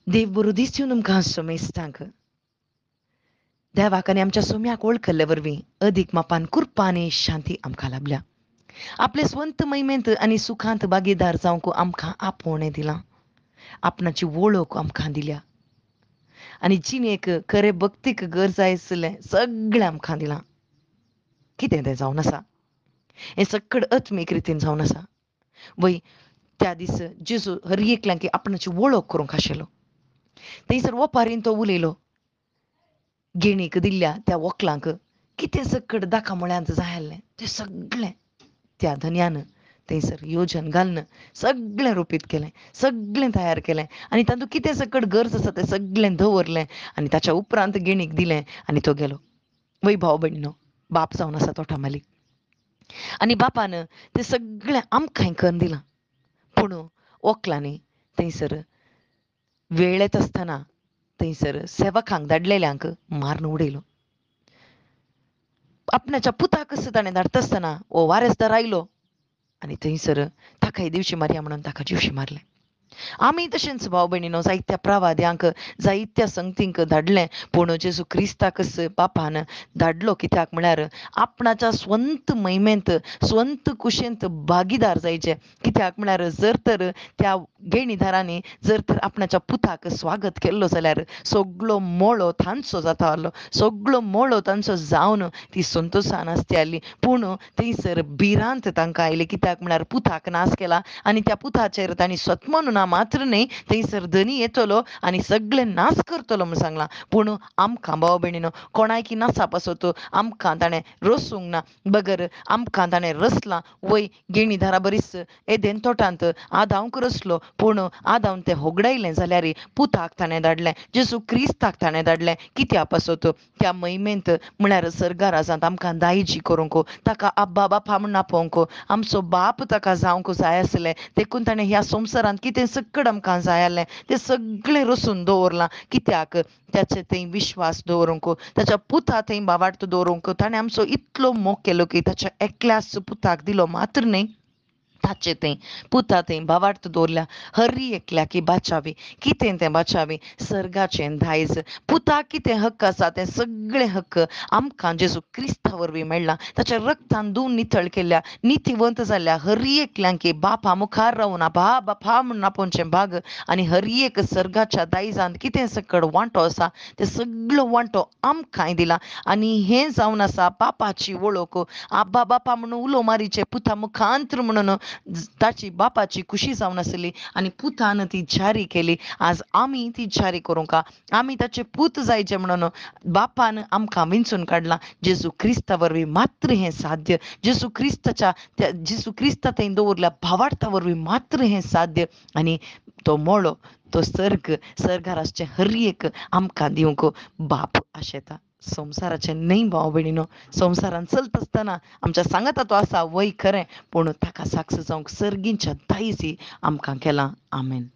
देव बरो दिसू तुमकां सोमेस्तांक देवाक आनी आमच्या सोम्याक वळखले वरवीं अदीक मापान कृपा आनी शांती आमकां लाभल्या. आपले स्वंत महिमेंत आनी सुखांत भागीदार जावंक आमकां आपोवणें दिलां. आपणाची वळख आमकां दिल्या आनी जिणेक खरे भक्तीक गरजाय आसलें सगळें आमकां दिलां. कितें तें जावन आसा हें सकड अत्मीक रितीन जावन आसा. वय त्या दीस जेजू हर एकल्यांक आपणाची वळख करूंक आशिल्लो. थंयसर ओपारीन तो उलयलो गेणीक दिल्ल्या त्या व्हंकलांक कितें सकड दाखामळ्यांत जाय आसलें तें सगळें त्या धन्यान थंयसर येवजण घालून सगळें रुपीत केलें, सगळें तयार केलें आनी तातूंत कितें सकड गरज आसा तें सगळें दवरलें आनी ताच्या उपरांत गेणीक दिलें आनी तो गेलो. वय भाव भयणीनो, बाप जावन आसा तो मालीक आनी बापान तें सगळें आमकां करून दिलां. पूण व्हंकलांनी थंयसर वेळ येता आसतना थंयसर सेवकांक धाडलेल्यांक मारून उडयलो. आपणाच्या पुताक ताणें धाडटा आसतना हो वारेसदार आयलो आनी थंयसर ताकाय दिवची मारया म्हणून ताका जिवशी मारलें. आमी तशेंच भाव भयणीनो जायत्या प्रवाद्यांक जायत्या संगतींक धाडलें पूण जेजू क्रिस्ताक बापान धाडलो कित्याक म्हळ्यार आपणाच्या स्वंत महिमेंत स्वंत कुशेंत भागीदार जायचे. कित्याक म्हळ्यार जर तर त्या गेणीदारांनी जर तर आपणाच्या पुताक स्वागत केल्लो जाल्यार सगळो मोळो तांचो जाता आहलो, सगळो मोळो तांचो जावन ती संतोशान आसती आहली. पूण थंयसर भिरांत तांकां आयली कित्याक म्हळ्यार पुताक नाश केला आनी त्या पुताचेर तांणी स्वतमन ना मात्र न्ही थंयसर धनी येतलो आनी सगळें नाश करतलो म्हूण सांगलां. पूण आमकां भाव भयणीनो कोणायकी नासा पासत आमकां ताणें रसूंक ना बगर आमकां ताणें रचलां. वय गेणीदारा बरीस येदेन तोटांत आदांवक रचलो पूण आदावन तें होगडायलें जाल्यार पुताक ताणें धाडलें, जेजू क्रिस्ताक ताणें धाडलें. कित्या पासत त्या महिमेंत म्हळ्यार सर्गा राजांत आमकां दायजी करूंक ताका आब्बा बापा म्हूण आपोवंक आमचो बाप ताका जावंक जाय आसलें. देखून ताणें ह्या संवसारांत कितें सकड आमकां जाय आसलें तें सगळें रचून दवरलां. कित्याक त्याचे थंय विश्वास दवरूंक ताच्या पुता थंय भावार्थ दवरूंक ताणें आमचो इतलो मोग केलो की ताच्या एकल्याच पुताक दिलो मात्र न्ही ताचे थंय पुता थंय भावार्थ दवरल्या हर एकल्याक बाचावी. कितें तें बाचावी सर्गाचें दायज पुताक कितें हक्क आसा तें सगळें हक्क आमकां जेजू क्रिस्ता वरवीं मेळ्ळां. ताच्या रक्तान धुवन नितळ केल्ल्या नितीवंत जाल्ल्या हर एकल्यांक बापा मुखार रावन आबा बापा म्हणून आपोवचें भाग आनी हर एक सर्गाच्या दायजांत कितें सकड वांटो आसा तें सगळो वांटो आमकांय दिला. आनी हें जावन आसा बापाची वळख आब्बा बापा म्हणून उलो मारीचे पुता मुखांत्र म्हणून ताची बापाची खुशी जावन आसली आनी पुतान ती जारी केली. आज आमी ती जारी करूंक आमी ताचे पूत जायचे म्हणून बापान आमकां विंचून काडलां. जेजू क्रिस्ता वरवीं मात्र हें साध्य. जेजू क्रिस्ता थंय दवरल्या भावार्था वरवीं मात्र हें साध्य. आनी तो मोळो तो सर्गार आसचें हर एक आमकां दिवंक बाप आशेता. संवसाराचें न्हय भाव भयणीनो, संवसारान चलता आसतना आमच्या सांगाता तो आसा वय खरें पूण ताका साक्ष जावंक सर्गींच्या दायजी आमकां केलां. आमेन.